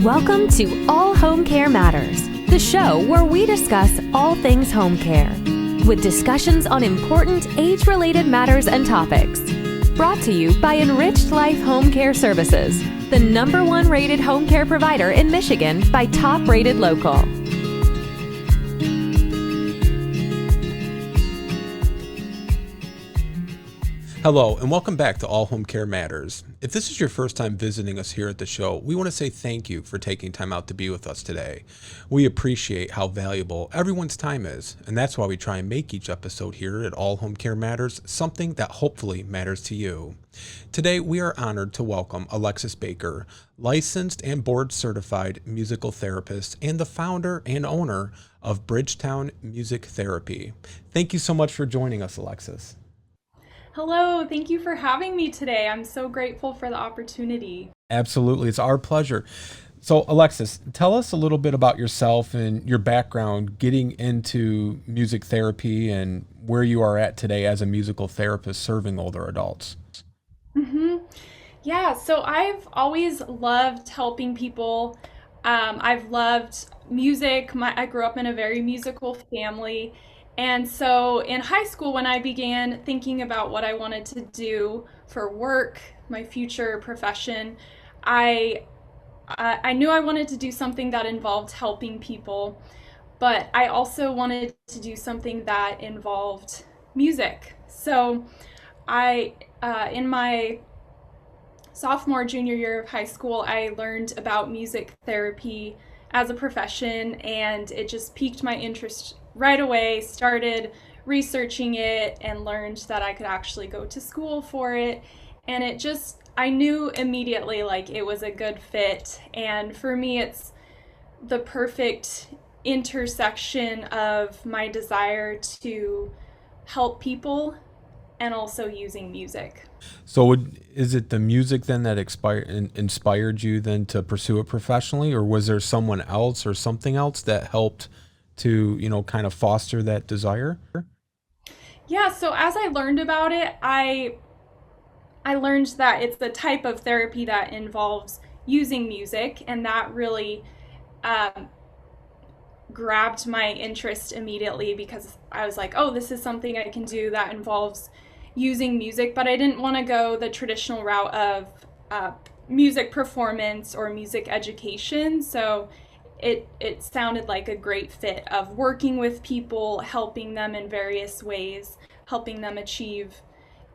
Welcome to All Home Care Matters, the show where we discuss all things home care, with discussions on important age-related matters and topics. Brought to you by Enriched Life Home Care Services, the #1 rated home care provider in Michigan by Top Rated Local. Hello, and welcome back to All Home Care Matters. If this is your first time visiting us here at the show, we want to say thank you for taking time out to be with us today. We appreciate how valuable everyone's time is, and that's why we try and make each episode here at All Home Care Matters something that hopefully matters to you. Today, we are honored to welcome Alexis Baker, licensed and board-certified musical therapist and the founder and owner of Bridgetown Music Therapy. Thank you so much for joining us, Alexis. Hello, thank you for having me today. I'm so grateful for the opportunity. Absolutely, it's our pleasure. So, Alexis, tell us a little bit about yourself and your background getting into music therapy and where you are at today as a musical therapist serving older adults. Yeah, so I've always loved helping people. I've loved music. I grew up in a very musical family. And so in high school, when I began thinking about what I wanted to do for work, my future profession, I knew I wanted to do something that involved helping people, but I also wanted to do something that involved music. So in my sophomore, junior year of high school, I learned about music therapy as a profession, and it just piqued my interest right away. Started researching it and learned that I could actually go to school for it. And I knew immediately like it was a good fit. And for me, it's the perfect intersection of my desire to help people and also using music. So is it the music then that inspired you then to pursue it professionally, or was there someone else or something else that helped to, kind of foster that desire? Yeah, so as I learned about it, I learned that it's the type of therapy that involves using music, and that really grabbed my interest immediately because I was like, oh, this is something I can do that involves using music, but I didn't want to go the traditional route of music performance or music education. So it sounded like a great fit of working with people, helping them in various ways, helping them achieve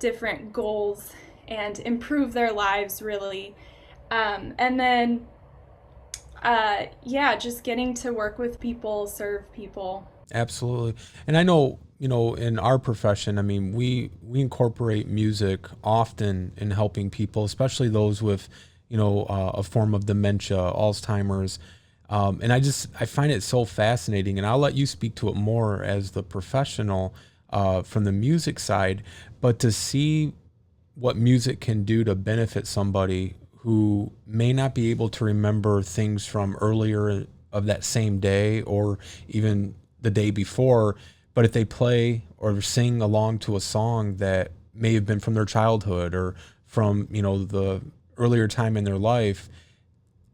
different goals and improve their lives, really. And then, just getting to work with people, serve people. Absolutely. And I know, in our profession, I mean, we incorporate music often in helping people, especially those with, a form of dementia, Alzheimer's. And I find it so fascinating, and I'll let you speak to it more as the professional from the music side, but to see what music can do to benefit somebody who may not be able to remember things from earlier of that same day or even the day before, but if they play or sing along to a song that may have been from their childhood or from, the earlier time in their life,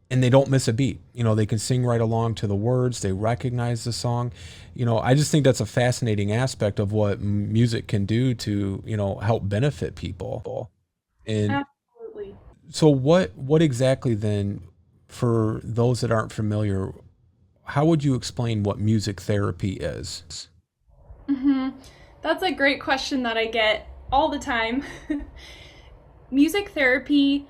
and they don't miss a beat. They can sing right along to the words. They recognize the song. I just think that's a fascinating aspect of what music can do to, help benefit people. And Absolutely. so what exactly then, for those that aren't familiar, how would you explain what music therapy is? That's a great question that I get all the time. Music therapy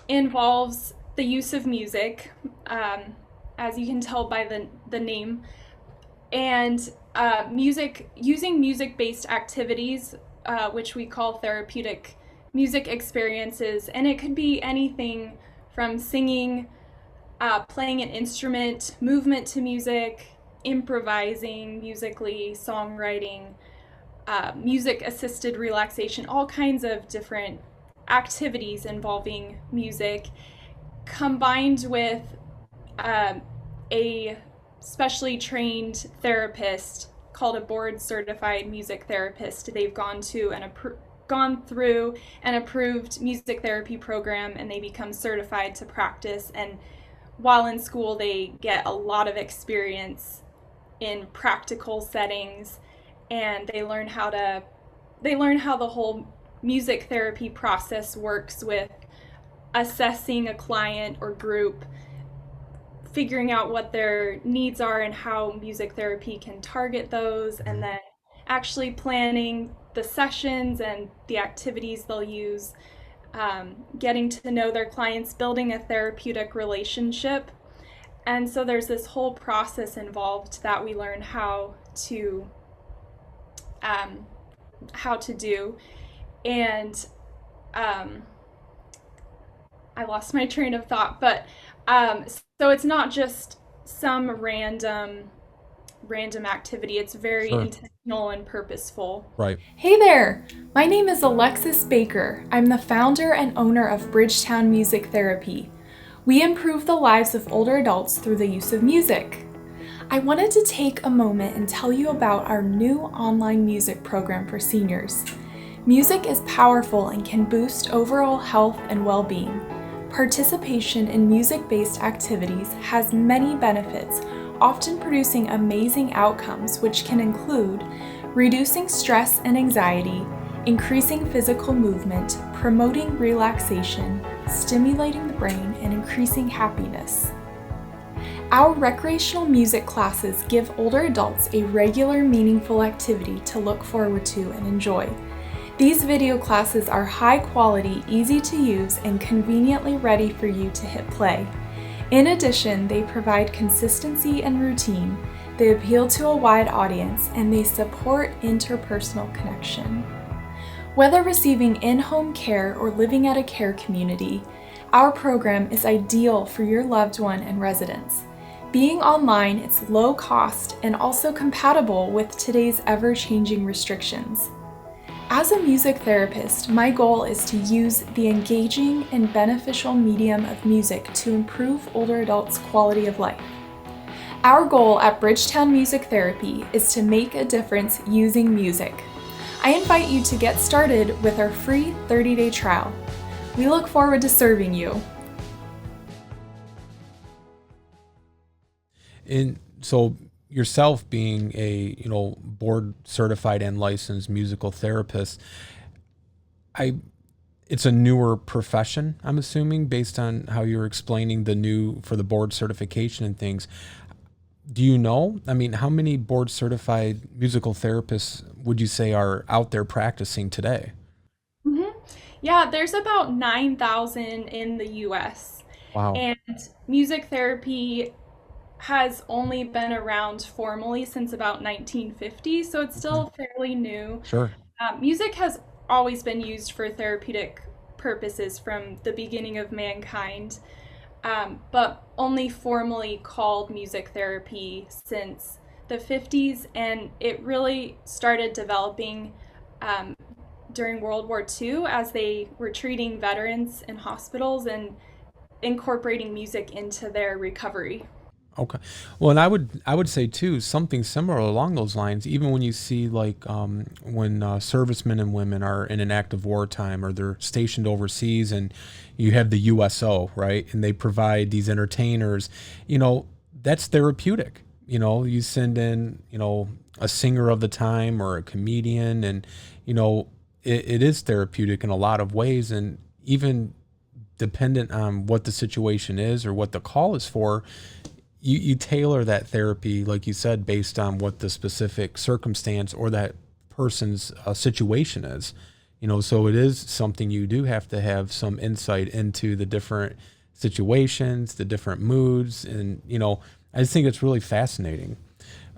involves the use of music, as you can tell by the name, and using music-based activities, which we call therapeutic music experiences, and it could be anything from singing, playing an instrument, movement to music, improvising musically, songwriting, music-assisted relaxation, all kinds of different activities involving music, combined with a specially trained therapist called a board-certified music therapist. They've gone through an approved music therapy program, and they become certified to practice and while in school, they get a lot of experience in practical settings, and they learn how the whole music therapy process works with assessing a client or group, figuring out what their needs are and how music therapy can target those, and then actually planning the sessions and the activities they'll use, getting to know their clients, building a therapeutic relationship. And so there's this whole process involved that we learn um, how to do. And I lost my train of thought, but so it's not just some random activity. It's very Sure. intentional and purposeful. Right. Hey there! My name is Alexis Baker. I'm the founder and owner of Bridgetown Music Therapy. We improve the lives of older adults through the use of music. I wanted to take a moment and tell you about our new online music program for seniors. Music is powerful and can boost overall health and well-being. Participation in music-based activities has many benefits, often producing amazing outcomes, which can include reducing stress and anxiety, increasing physical movement, promoting relaxation, stimulating the brain, and increasing happiness. Our recreational music classes give older adults a regular, meaningful activity to look forward to and enjoy. These video classes are high quality, easy to use, and conveniently ready for you to hit play. In addition, they provide consistency and routine, they appeal to a wide audience, and they support interpersonal connection. Whether receiving in-home care or living at a care community, our program is ideal for your loved one and residents. Being online, it's low cost and also compatible with today's ever-changing restrictions. As a music therapist, my goal is to use the engaging and beneficial medium of music to improve older adults' quality of life. Our goal at Bridgetown Music Therapy is to make a difference using music. I invite you to get started with our free 30-day trial. We look forward to serving you. And so yourself being a, board certified and licensed musical therapist, it's a newer profession, I'm assuming, based on how you're explaining for the board certification and things. Do you know? I mean, how many board certified musical therapists would you say are out there practicing today? hmm Yeah, there's about 9,000 in the US. Wow. And music therapy has only been around formally since about 1950, so it's Mhm. still fairly new. Sure. Music has always been used for therapeutic purposes from the beginning of mankind, but only formally called music therapy since the 50s, and it really started developing um, during World War II as they were treating veterans in hospitals and incorporating music into their recovery. Okay. Well, and I would say too something similar along those lines. Even when you see like when servicemen and women are in an active wartime or they're stationed overseas, and you have the USO, right, and they provide these entertainers, that's therapeutic. You send in a singer of the time or a comedian, and it is therapeutic in a lot of ways, and even dependent on what the situation is or what the call is for, you tailor that therapy, like you said, based on what the specific circumstance or that person's situation is. So it is something you do have to have some insight into the different situations, the different moods, and I just think it's really fascinating.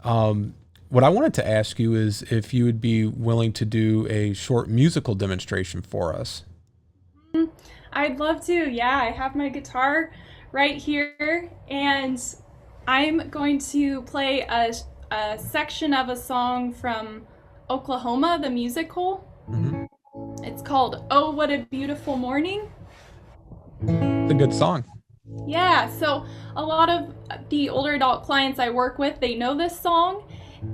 What I wanted to ask you is if you would be willing to do a short musical demonstration for us. I'd love to. Yeah, I have my guitar right here, and I'm going to play a section of a song from Oklahoma, the musical. Hmm. It's called Oh, What a Beautiful Morning. It's a good song. Yeah, so a lot of the older adult clients I work with, they know this song,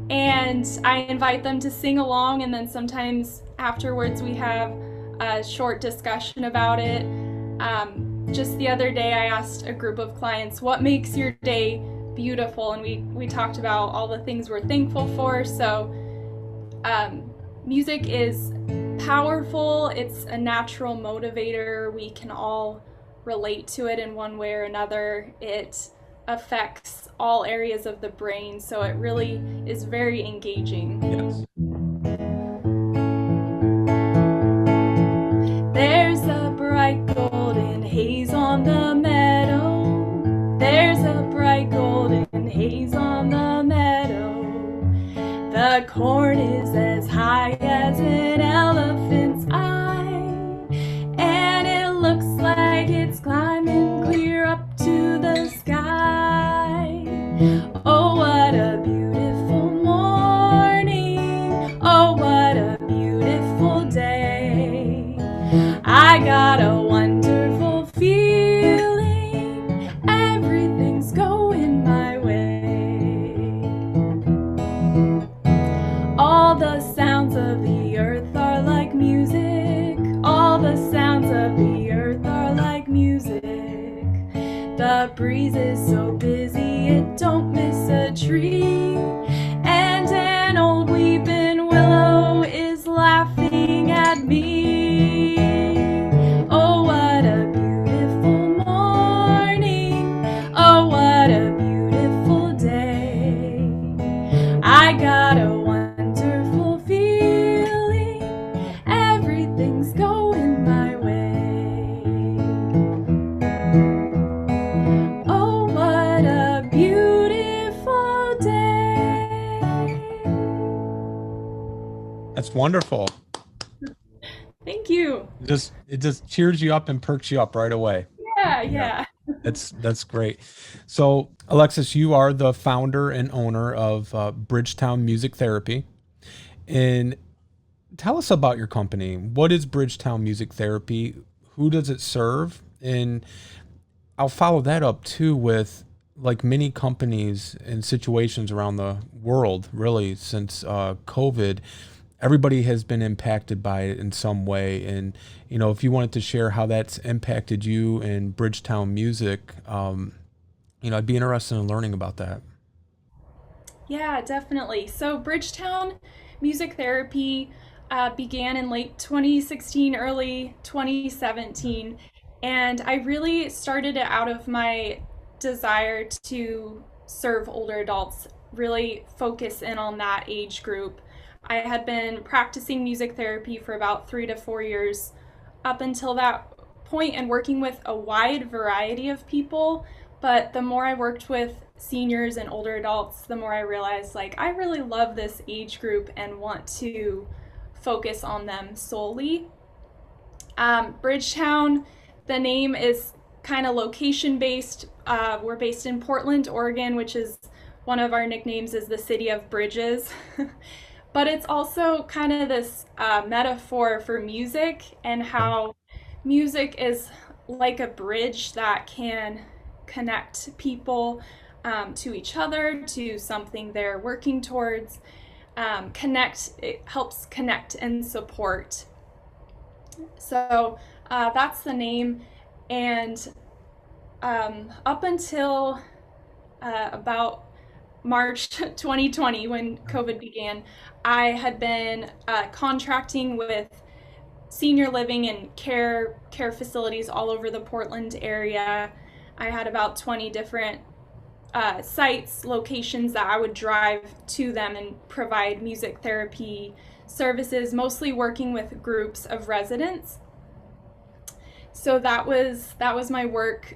and I invite them to sing along, and then sometimes afterwards we have a short discussion about it. Just the other day, I asked a group of clients, what makes your day beautiful? And we talked about all the things we're thankful for. So music is powerful. It's a natural motivator. We can all relate to it in one way or another. It affects all areas of the brain, so it really is very engaging. Yes. There's a bright golden haze on the meadow. There's a bright golden haze on the meadow. The corn is as high as an elephant's eye, and it looks like it's climbing clear up to the sky. Oh, what a beautiful morning. Oh, what a beautiful day. I got a wonderful feeling. Everything's going my way. All the sounds of the earth are like music. All the sounds of the earth are like music. The breeze is so busy it don't miss a tree. And an old weeping willow is laughing at me. Oh, what a beautiful morning. Oh, what a beautiful day. I got a wonderful feeling. Everything's going my way. Oh, what a beautiful day. That's wonderful. Thank you. It just cheers you up and perks you up right away. Yeah. That's great. So, Alexis, you are the founder and owner of Bridgetown Music Therapy. And tell us about your company. What is Bridgetown Music Therapy? Who does it serve? And I'll follow that up too with, like many companies and situations around the world, really, since COVID, everybody has been impacted by it in some way. And, if you wanted to share how that's impacted you and Bridgetown Music, I'd be interested in learning about that. Yeah, definitely. So Bridgetown Music Therapy began in late 2016, early 2017, and I really started it out of my desire to serve older adults, really focus in on that age group. I had been practicing music therapy for about 3 to 4 years up until that point and working with a wide variety of people. But the more I worked with seniors and older adults, the more I realized I really love this age group and want to focus on them solely. Bridgetown, the name is kind of location based. We're based in Portland, Oregon, which is one of our nicknames is the city of bridges. But it's also kind of this metaphor for music and how music is like a bridge that can connect people to each other, to something they're working towards. It helps connect and support. So that's the name. And up until about March 2020, when COVID began, I had been contracting with senior living and care facilities all over the Portland area. I had about 20 different sites, locations that I would drive to them and provide music therapy services, mostly working with groups of residents. So that was my work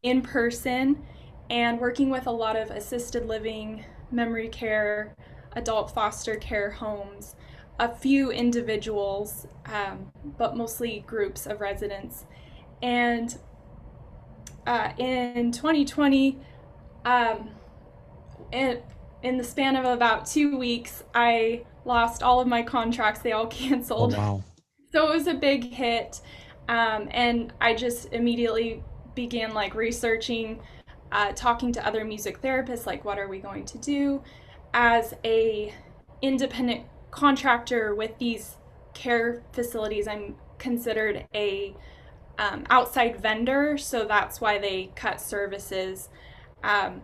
in person, and working with a lot of assisted living, memory care, adult foster care homes, a few individuals, but mostly groups of residents. And in 2020, in the span of about 2 weeks, I lost all of my contracts. They all canceled. Oh, wow. So it was a big hit. And I just immediately began researching, talking to other music therapists, what are we going to do? As a independent contractor with these care facilities, I'm considered a outside vendor, so that's why they cut services. Um,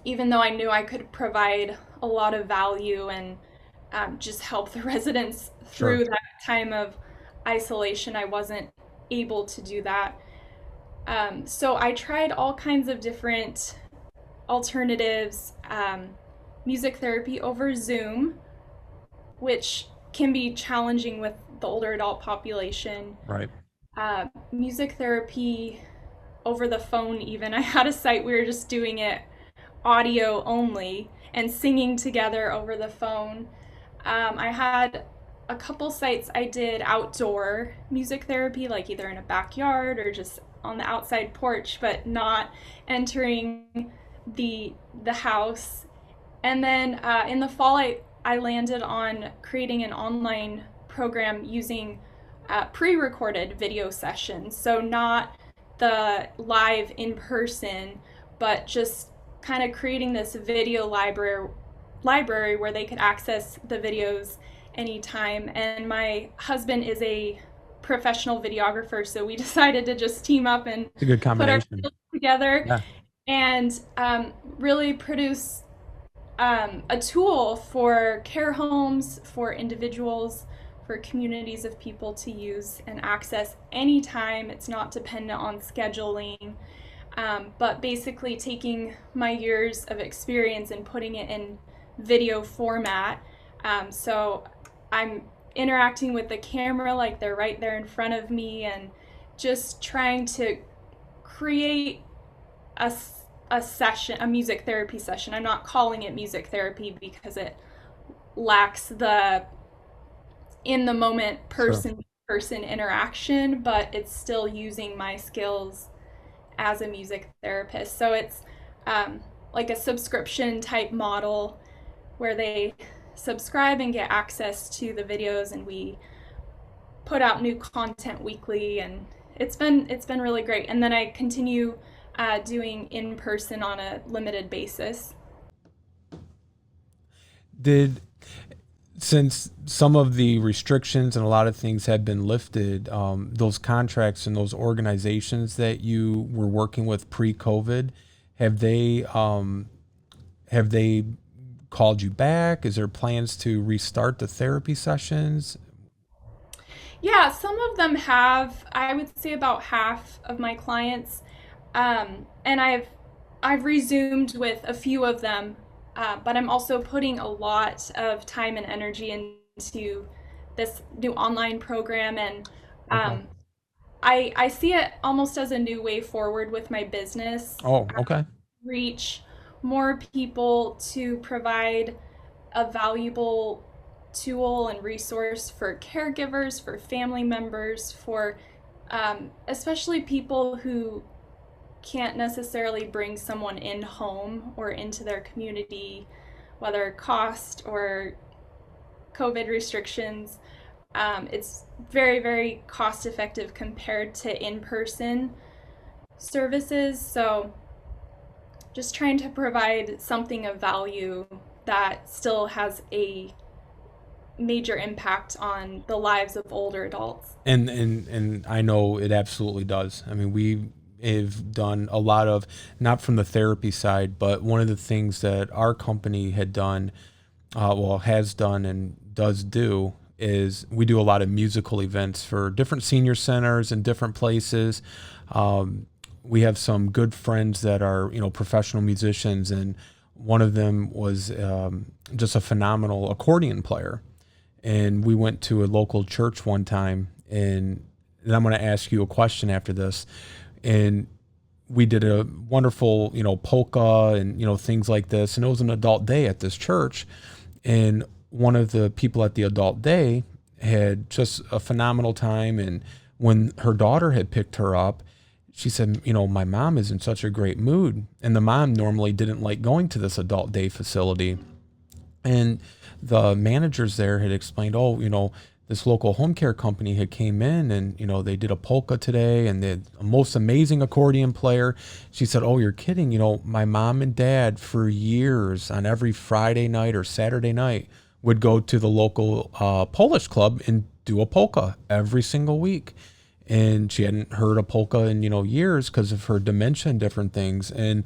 Even though I knew I could provide a lot of value and just help the residents Sure. through that time of isolation, I wasn't able to do that. So I tried all kinds of different alternatives, music therapy over Zoom, which can be challenging with the older adult population. Right. Music therapy over the phone, even. I had a site we were just doing it audio only and singing together over the phone. I had a couple sites I did outdoor music therapy, like either in a backyard or just on the outside porch, but not entering the house. And then in the fall, I landed on creating an online program using pre-recorded video sessions. So not the live in person, but just kind of creating this video library where they could access the videos anytime. And my husband is a professional videographer, so we decided to just team up and It's a good put our combination. skills together Yeah. and really produce a tool for care homes, for individuals, for communities of people to use and access anytime. It's not dependent on scheduling, but basically taking my years of experience and putting it in video format. So I'm interacting with the camera like they're right there in front of me, and just trying to create a session, a music therapy session. I'm not calling it music therapy because it lacks the in the moment person to person interaction, but it's still using my skills as a music therapist. So it's like a subscription type model where they subscribe and get access to the videos, and we put out new content weekly, and it's been really great. And then I continue doing in person on a limited basis. Did Since some of the restrictions and a lot of things have been lifted, those contracts and those organizations that you were working with pre-COVID, have they called you back? Is there plans to restart the therapy sessions? Yeah, some of them have. I would say about half of my clients, and I've resumed with a few of them, but I'm also putting a lot of time and energy into this new online program, and Okay. I see it almost as a new way forward with my business. Oh, okay. Reach more people, to provide a valuable tool and resource for caregivers, for family members, for especially people who can't necessarily bring someone in home or into their community, whether cost or COVID restrictions. It's very, very cost effective compared to in-person services. So just trying to provide something of value that still has a major impact on the lives of older adults. And I know it absolutely does. I mean, we have done a lot of, not from the therapy side, but one of the things that our company had done, has done and does do, is we do a lot of musical events for different senior centers and different places. We have some good friends that are, professional musicians, and one of them was just a phenomenal accordion player. And we went to a local church one time, and I'm going to ask you a question after this. And we did a wonderful, polka and, things like this. And it was an adult day at this church. And one of the people at the adult day had just a phenomenal time. And when her daughter had picked her up, she said, my mom is in such a great mood. And the mom normally didn't like going to this adult day facility. And the managers there had explained, this local home care company had came in and, they did a polka today, and they had a most amazing accordion player. She said, oh, you're kidding. My mom and dad for years on every Friday night or Saturday night would go to the local Polish club and do a polka every single week. and she hadn't heard a polka in, years because of her dementia and different things. And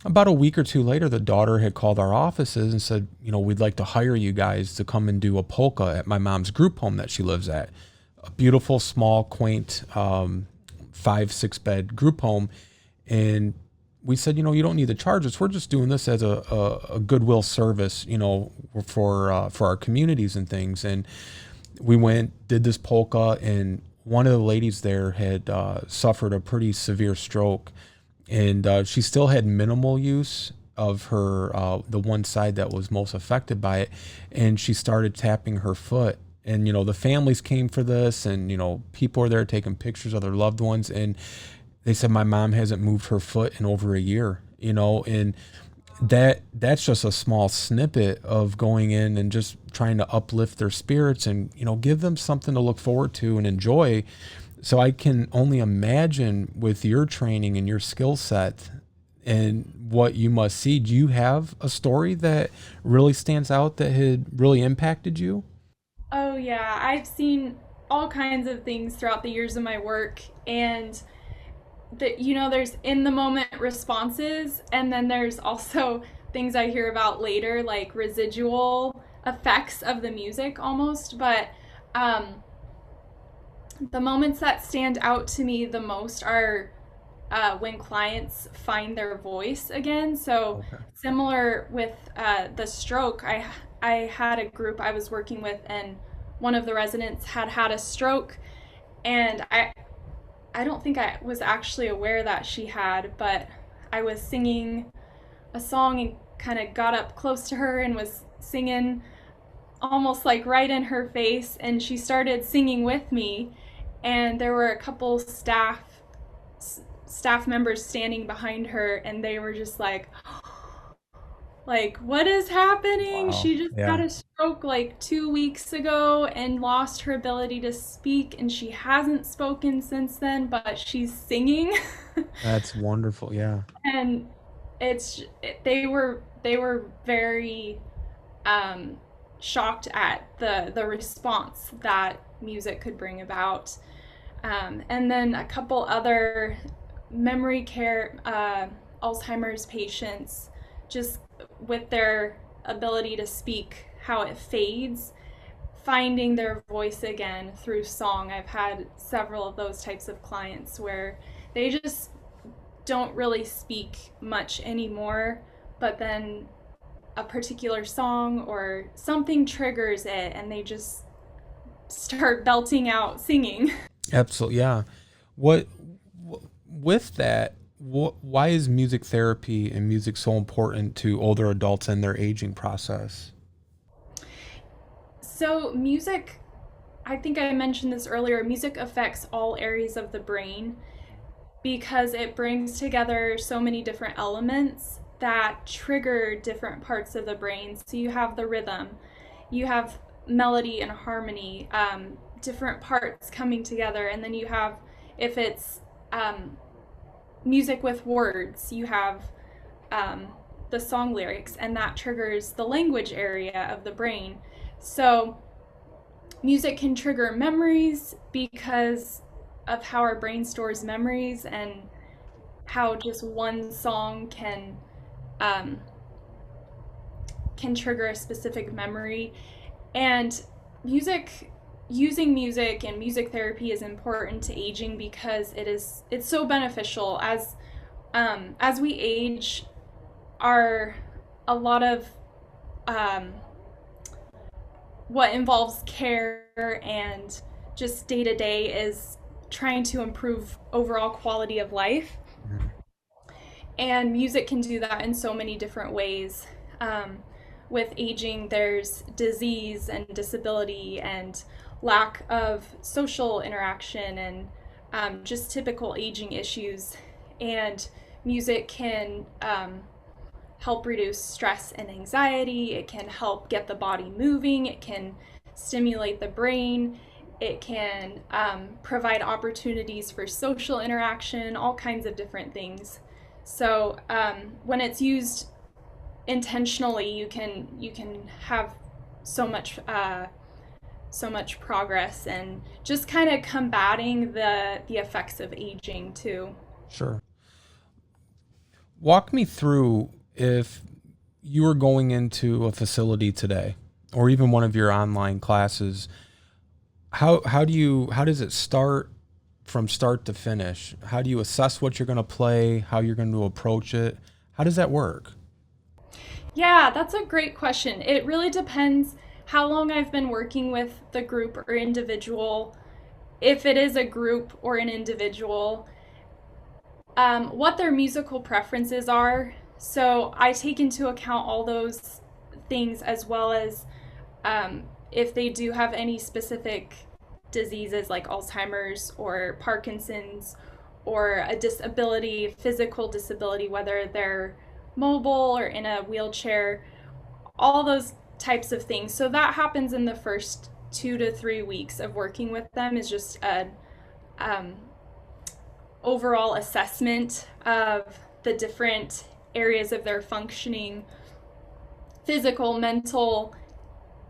about a week or two later, the daughter had called our offices and said, we'd like to hire you guys to come and do a polka at my mom's group home that she lives at. A beautiful, small, quaint, 5-6 bed group home. And we said, you don't need to charge us. We're just doing this as a goodwill service, for our communities and things. And we went, did this polka, and one of the ladies there had suffered a pretty severe stroke, and she still had minimal use of her the one side that was most affected by it, and she started tapping her foot. And the families came for this, and people were there taking pictures of their loved ones, and they said my mom hasn't moved her foot in over a year, and that's just a small snippet of going in and just trying to uplift their spirits and give them something to look forward to and enjoy. So I can only imagine with your training and your skill set and what you must see. Do you have a story that really stands out that had really impacted you? Oh, yeah. I've seen all kinds of things throughout the years of my work. And there's in the moment responses, and then there's also things I hear about later, like residual effects of the music almost. But the moments that stand out to me the most are when clients find their voice again. So Okay. similar with the stroke, I had a group I was working with, and one of the residents had a stroke, and I don't think I was actually aware that she had, but I was singing a song and kind of got up close to her and was singing almost like right in her face, and she started singing with me, and there were a couple staff members standing behind her, and they were just like, what is happening? Wow. She just had Yeah. a stroke like 2 weeks ago and lost her ability to speak, and she hasn't spoken since then, but she's singing. That's wonderful. Yeah. And they were very um, shocked at the response that music could bring about. And then a couple other memory care Alzheimer's patients, just with their ability to speak, how it fades, finding their voice again through song. I've had several of those types of clients where they just don't really speak much anymore, but then a particular song or something triggers it, and they just start belting out singing. Absolutely. Yeah. What with that? Why is music therapy and music so important to older adults and their aging process? So, music, I think I mentioned this earlier, music affects all areas of the brain because it brings together so many different elements that trigger different parts of the brain. So, you have the rhythm, you have melody and harmony, different parts coming together, and then you have, if it's music with words, you have um, the song lyrics, and that triggers the language area of the brain. So, music can trigger memories because of how our brain stores memories, and how just one song um, can trigger a specific memory. And music, using music and music therapy is important to aging because it's so beneficial as we age. Are a lot of um, what involves care and just day to day is trying to improve overall quality of life. Mhm. And music can do that in so many different ways. With aging, there's disease and disability and lack of social interaction, and just typical aging issues. And music can help reduce stress and anxiety. It can help get the body moving. It can stimulate the brain. It can provide opportunities for social interaction, all kinds of different things. So when it's used intentionally, you can have so much so much progress and just kind of combating the effects of aging too. Sure. Walk me through if you were going into a facility today or even one of your online classes, how does it start from start to finish? How do you assess what you're going to play, how you're going to approach it? How does that work? Yeah, that's a great question. It really depends how long I've been working with the group or individual, if it is a group or an individual, what their musical preferences are. So I take into account all those things as well as if they do have any specific diseases like Alzheimer's or Parkinson's or a disability, physical disability, whether they're mobile or in a wheelchair, all those types of things. So that happens in the first 2 to 3 weeks of working with them is just an um, overall assessment of the different areas of their functioning, physical, mental,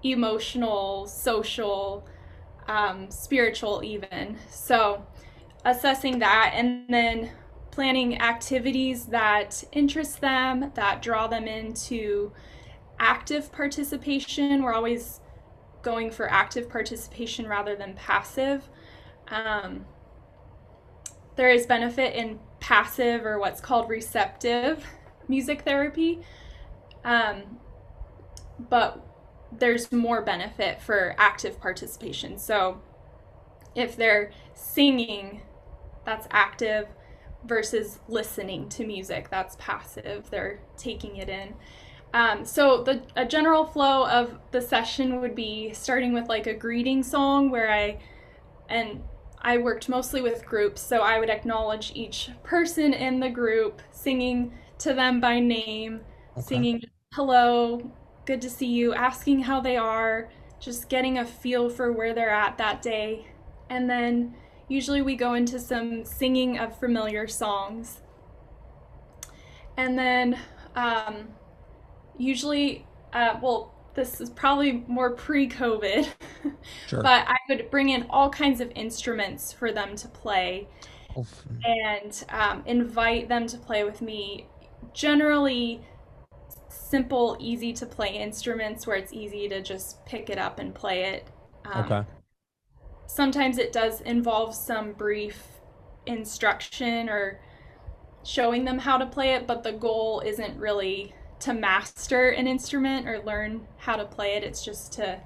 emotional, social, spiritual, even. So, assessing that and then planning activities that interest them, that draw them into active participation. We're always going for active participation rather than passive. Um, there is benefit in passive or what's called receptive music therapy, but there's more benefit for active participation. So if they're singing, that's active, versus listening to music, that's passive. They're taking it in. So a general flow of the session would be starting with like a greeting song where I worked mostly with groups, so I would acknowledge each person in the group, singing to them by name, Okay. singing hello, good to see you, asking how they are, just getting a feel for where they're at that day. And then usually we go into some singing of familiar songs. And then usually, well, this is probably more pre-COVID, Sure. but I would bring in all kinds of instruments for them to play Oh, and invite them to play with me. Generally, simple, easy to play instruments where it's easy to just pick it up and play it. okay. Sometimes it does involve some brief instruction or showing them how to play it, but the goal isn't really to master an instrument or learn how to play it. It's just to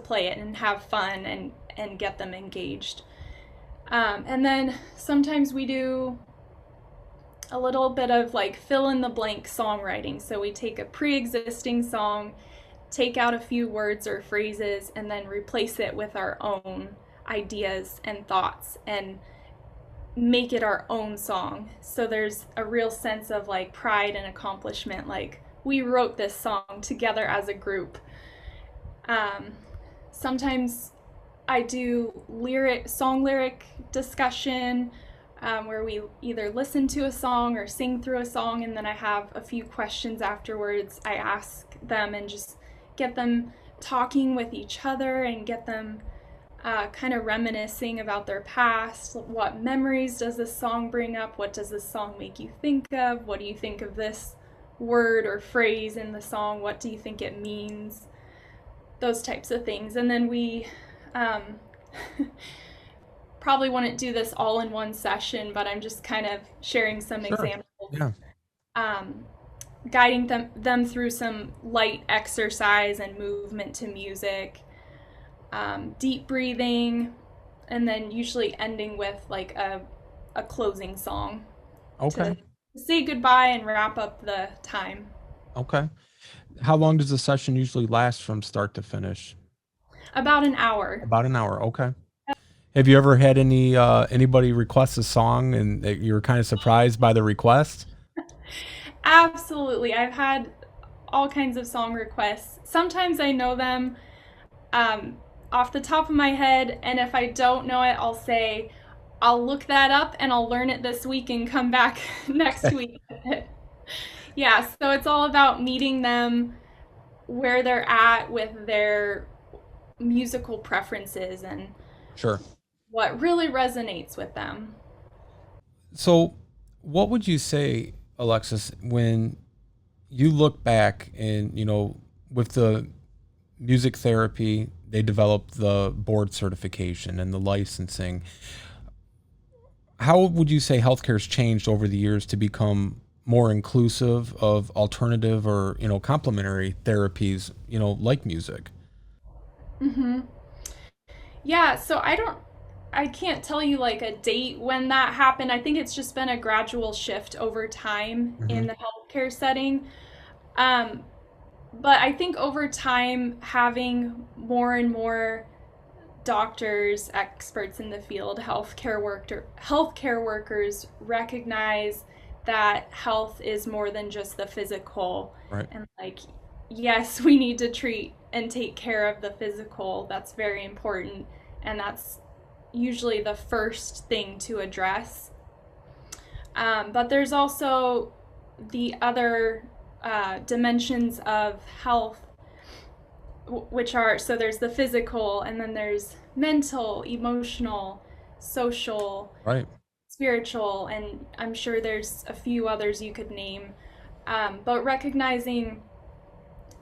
play it and have fun and get them engaged. And then sometimes we do a little bit of like fill in the blank songwriting. So we take a pre-existing song, take out a few words or phrases, and then replace it with our own ideas and thoughts and make it our own song. So there's a real sense of like pride and accomplishment, like we wrote this song together as a group. Sometimes I do song lyric discussion, where we either listen to a song or sing through a song, and then I have a few questions afterwards. I ask them and just get them talking with each other and get them kind of reminiscing about their past. What memories does this song bring up? What does this song make you think of? What do you think of this word or phrase in the song? What do you think it means? Those types of things. And then we probably wouldn't do this all in one session, but I'm just kind of sharing some Sure. examples. Yeah. Guiding them through some light exercise and movement to music, deep breathing, and then usually ending with like a closing song Okay. to say goodbye and wrap up the time. Okay. How long does the session usually last from start to finish? About an hour. About an hour. Okay. Have you ever had anybody request a song and that you were kind of surprised by the request? Absolutely. I've had all kinds of song requests. Sometimes I know them off the top of my head, and if I don't know it, I'll say, I'll look that up and I'll learn it this week and come back next week with it. Yeah, so it's all about meeting them where they're at with their musical preferences and Sure. what really resonates with them. So, what would you say, Alexis, when you look back and, with the music therapy, they developed the board certification and the licensing. How would you say healthcare's changed over the years to become more inclusive of alternative or, complementary therapies, like music? Hmm. Yeah, so I can't tell you like a date when that happened. I think it's just been a gradual shift over time Hmm. in the healthcare setting. Um, but I think over time, having more and more doctors, experts in the field, healthcare workers recognize that health is more than just the physical. Right. And like, yes, we need to treat and take care of the physical. That's very important. And that's usually the first thing to address. But there's also the other dimensions of health, which are so there's the physical, and then there's mental, emotional, social, Right. spiritual, and I'm sure there's a few others you could name. But recognizing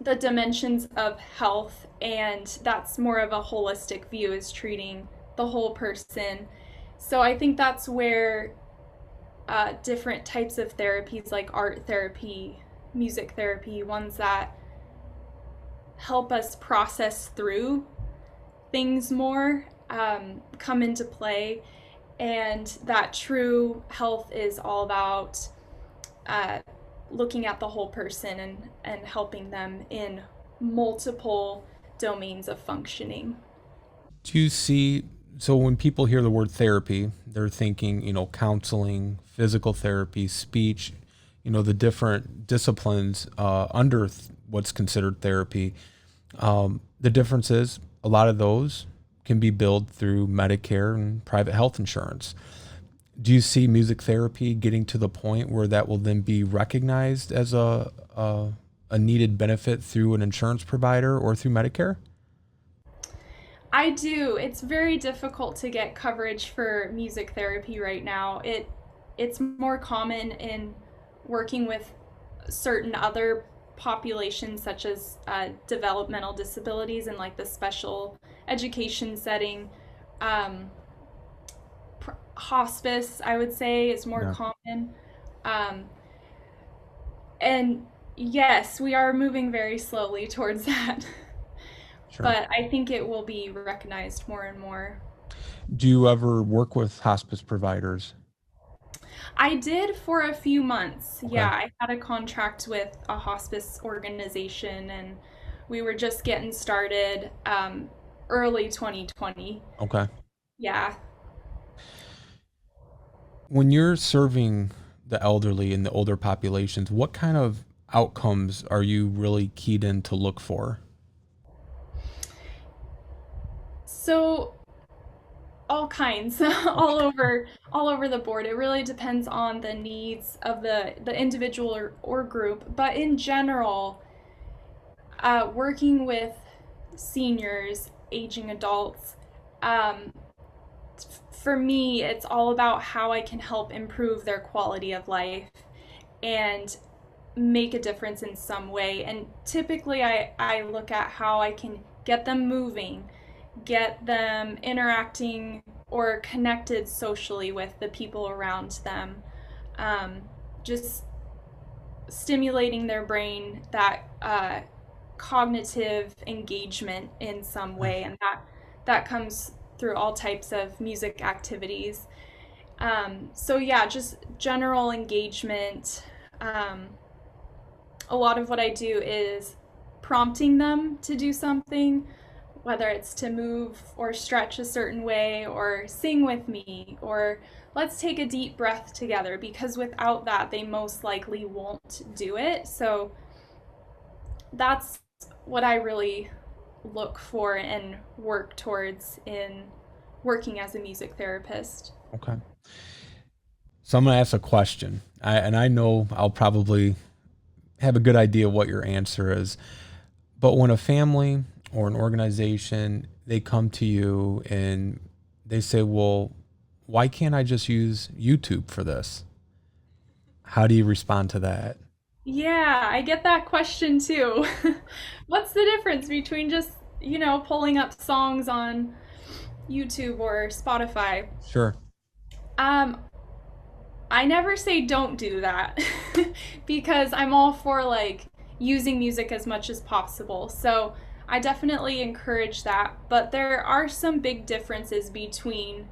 the dimensions of health, and that's more of a holistic view, is treating the whole person. So I think that's where different types of therapies like art therapy, music therapy, ones that help us process through things more, come into play. And that true health is all about uh, looking at the whole person and helping them in multiple domains of functioning. Do you see, so when people hear the word therapy, they're thinking, counseling, physical therapy, speech, the different disciplines under what's considered therapy. The difference is a lot of those can be billed through Medicare and private health insurance. Do you see music therapy getting to the point where that will then be recognized as a needed benefit through an insurance provider or through Medicare? I do. It's very difficult to get coverage for music therapy right now. It's more common in working with certain other populations, such as developmental disabilities and like the special education setting. Um, Hospice, I would say, is more Yeah, common. Um, and yes, we are moving very slowly towards that, sure. but I think it will be recognized more and more. Do you ever work with hospice providers? I did for a few months. Okay. Yeah, I had a contract with a hospice organization, and we were just getting started early 2020. Okay. Yeah. When you're serving the elderly and the older populations, what kind of outcomes are you really keyed in to look for? So all kinds, Okay. all over the board. It really depends on the needs of the individual or group, but in general, working with seniors, aging adults, um, for me, it's all about how I can help improve their quality of life and make a difference in some way. And typically, I look at how I can get them moving, get them interacting or connected socially with the people around them. Um, just stimulating their brain, that cognitive engagement in some way, and that comes through all types of music activities. So yeah, just general engagement. Um, a lot of what I do is prompting them to do something, whether it's to move or stretch a certain way or sing with me or let's take a deep breath together, because without that, they most likely won't do it. So that's what I really look for and work towards in working as a music therapist. Okay. So I'm going to ask a question. And I know I'll probably have a good idea what your answer is. But when a family or an organization, they come to you and they say, well, why can't I just use YouTube for this? How do you respond to that? Yeah, I get that question too. What's the difference between just, pulling up songs on YouTube or Spotify? Sure. Um, I never say don't do that because I'm all for like using music as much as possible. So I definitely encourage that. But there are some big differences between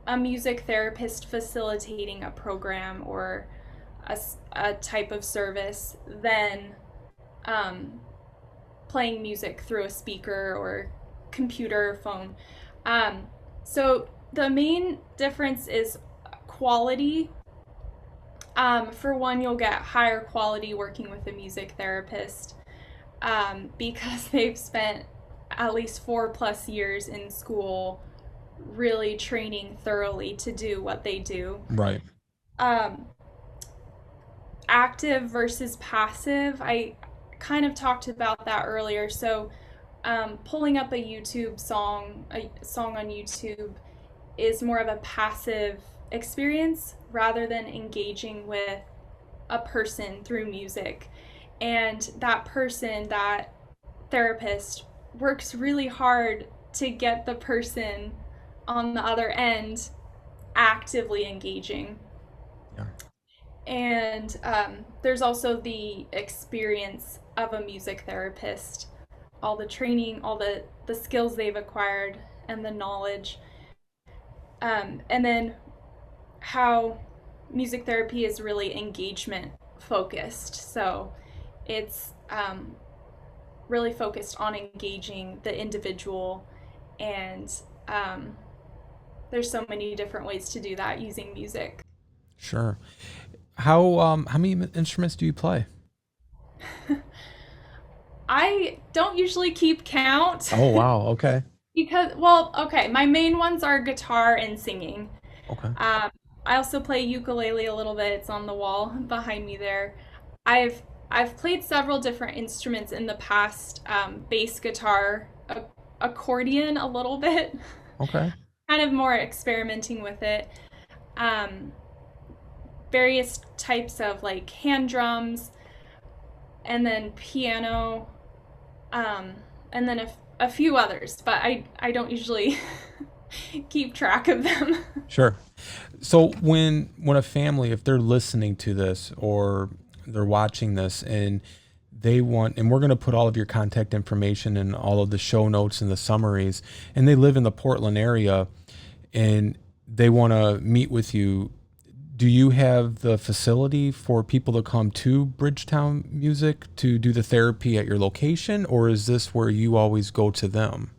a music therapist facilitating a program or a type of service than um, playing music through a speaker or computer or phone. So the main difference is quality. For one, you'll get higher quality working with a music therapist because they've spent at least 4+ years in school really training thoroughly to do what they do. Right. Um, Active versus passive, I kind of talked about that earlier. So, pulling up a song on YouTube is more of a passive experience rather than engaging with a person through music. And that person, that therapist, works really hard to get the person on the other end actively engaging. Yeah. And there's also the experience of a music therapist, all the training, all the skills they've acquired, and the knowledge. And then how music therapy is really engagement focused. So it's really focused on engaging the individual, and there's so many different ways to do that using music. Sure. How many instruments do you play? I don't usually keep count Oh wow. Okay. because, well, okay, my main ones are guitar and singing. Okay. Um, I also play ukulele a little bit. It's on the wall behind me there. I've I've played several different instruments in the past. Bass guitar, accordion a little bit, Okay. kind of more experimenting with it. Um, Various types of like hand drums, and then piano, um, and then a few others, but I don't usually keep track of them. Sure. So when a family, if they're listening to this or they're watching this and they want, and we're going to put all of your contact information and all of the show notes and the summaries, and they live in the Portland area and they want to meet with you, do you have the facility for people to come to Bridgetown Music to do the therapy at your location, or is this where you always go to them?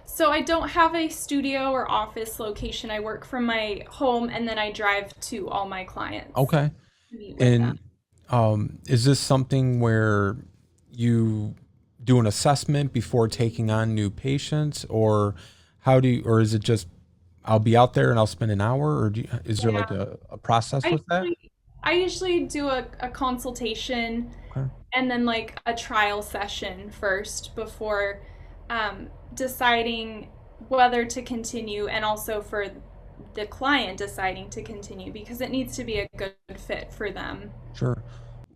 So I don't have a studio or office location. I work from my home and then I drive to all my clients Okay. to meet with them. And is this something where you do an assessment before taking on new patients, or or is it just I'll be out there and I'll spend an hour, or is there like Yeah. a process I with that? usually, I usually do a consultation Okay. and then like a trial session first before deciding whether to continue, and also for the client deciding to continue because it needs to be a good fit for them. Sure.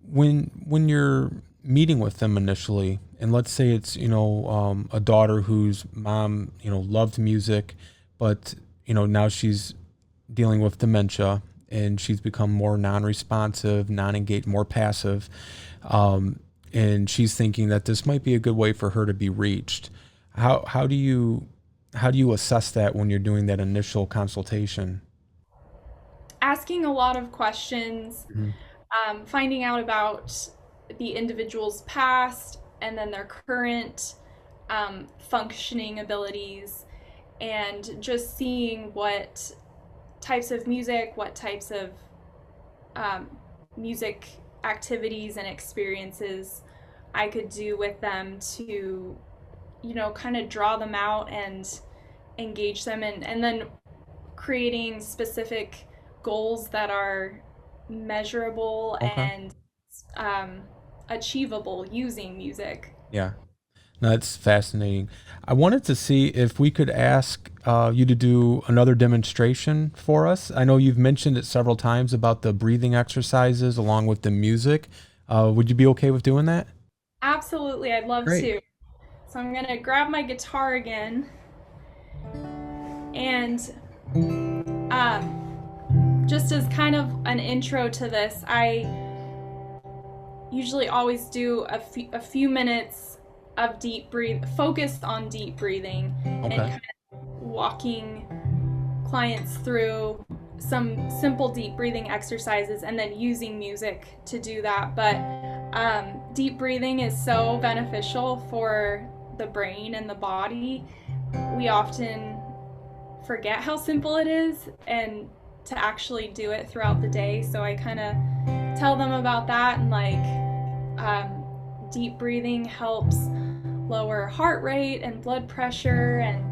When you're meeting with them initially, and let's say it's a daughter whose mom loved music, but now she's dealing with dementia and she's become more non-responsive, non-engaged, more passive, and she's thinking that this might be a good way for her to be reached. How do you assess that when you're doing that initial consultation? Asking a lot of questions, Mhm. finding out about the individual's past and then their current functioning abilities, and just seeing what types of music, what types of um, music activities and experiences I could do with them to, kind of draw them out and engage them, and then creating specific goals that are measurable Okay. and um, achievable using music. Yeah. No, that's fascinating. I wanted to see if we could ask you to do another demonstration for us. I know you've mentioned it several times about the breathing exercises along with the music. Would you be okay with doing that? Absolutely, I'd love Great. to. So I'm gonna grab my guitar again, and just as kind of an intro to this, I usually always do a few minutes of focused on deep breathing, and Okay. kind of walking clients through some simple deep breathing exercises and then using music to do that. But deep breathing is so beneficial for the brain and the body. We often forget how simple it is and to actually do it throughout the day. So I kind of tell them about that, and deep breathing helps lower heart rate and blood pressure and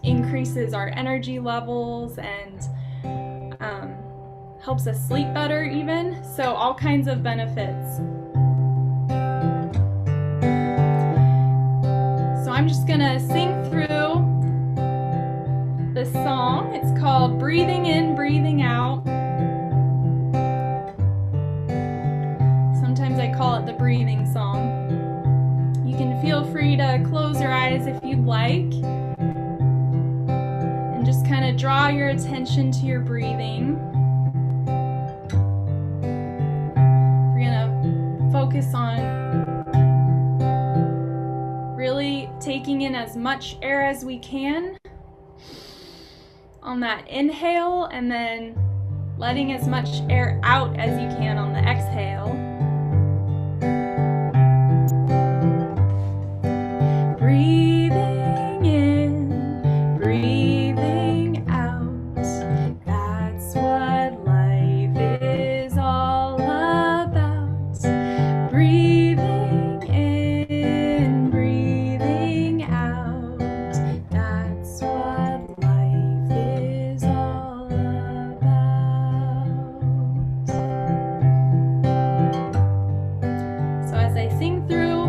increases our energy levels and helps us sleep better even. So all kinds of benefits. So I'm just gonna sing through this song. It's called Breathing In, Breathing Out. Sometimes I call it the breathing song. You can feel free to close your eyes if you'd like. And just kind of draw your attention to your breathing. We're gonna focus on really taking in as much air as we can on that inhale, and then letting as much air out as you can on the exhale. Breathing in, breathing out. That's what life is all about. Breathing in, breathing out. That's what life is all about. So as I sing through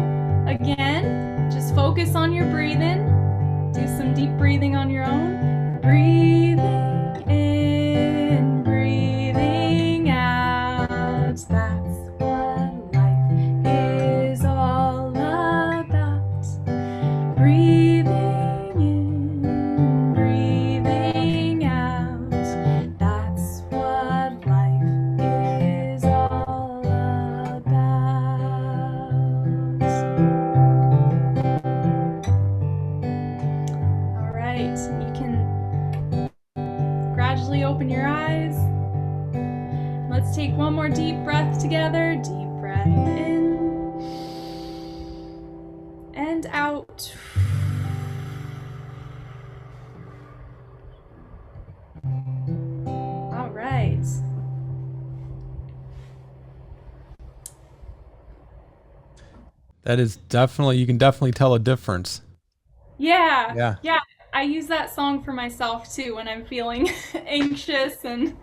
again, just focus on your breathing. Do some deep breathing on your own. Breathing in, breathing out. That's what life is all about. Breathing in, breathing out. That's what life is all about. All right, you can gradually open your eyes. Let's take one more deep breath together. Deep breath in and out. All right. That is definitely, you can definitely tell a difference. Yeah, Yeah. yeah. I use that song for myself too when I'm feeling anxious, and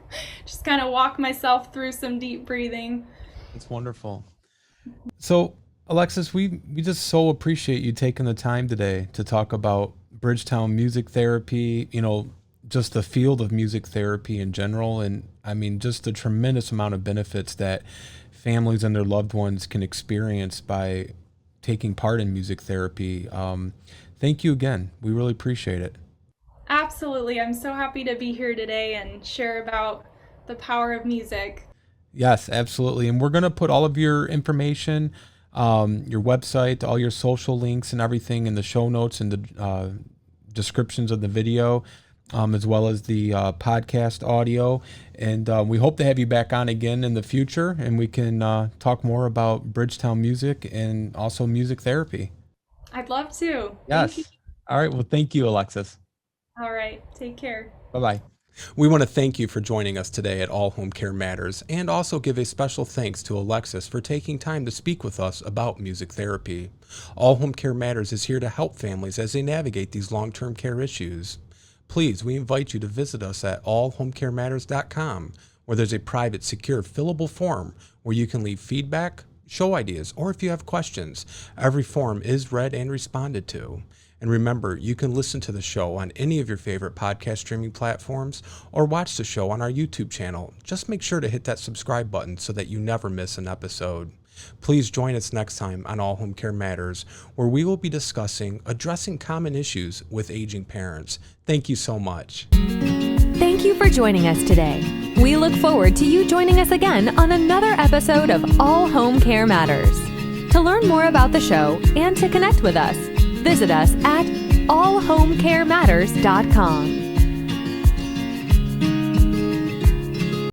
just kind of walk myself through some deep breathing. It's wonderful. So, Alexis, we just so appreciate you taking the time today to talk about Bridgetown music therapy, just the field of music therapy in general. And I mean, just the tremendous amount of benefits that families and their loved ones can experience by taking part in music therapy. Thank you again. We really appreciate it. Absolutely. I'm so happy to be here today and share about the power of music. Yes, absolutely. And we're going to put all of your information, your website, all your social links and everything in the show notes and the descriptions of the video, as well as the podcast audio. And we hope to have you back on again in the future, and we can talk more about Bridgetown music and also music therapy. I'd love to. Thank you. Yes. All right. Well, thank you, Alexis. All right. Take care. Bye-bye. We want to thank you for joining us today at All Home Care Matters, and also give a special thanks to Alexis for taking time to speak with us about music therapy. All Home Care Matters is here to help families as they navigate these long-term care issues. Please, we invite you to visit us at allhomecarematters.com, where there's a private, secure, fillable form where you can leave feedback, show ideas, or if you have questions. Every form is read and responded to. And remember, you can listen to the show on any of your favorite podcast streaming platforms or watch the show on our YouTube channel. Just make sure to hit that subscribe button so that you never miss an episode. Please join us next time on All Home Care Matters, where we will be discussing addressing common issues with aging parents. Thank you so much. Thank you for joining us today. We look forward to you joining us again on another episode of All Home Care Matters. To learn more about the show and to connect with us, visit us at allhomecarematters.com.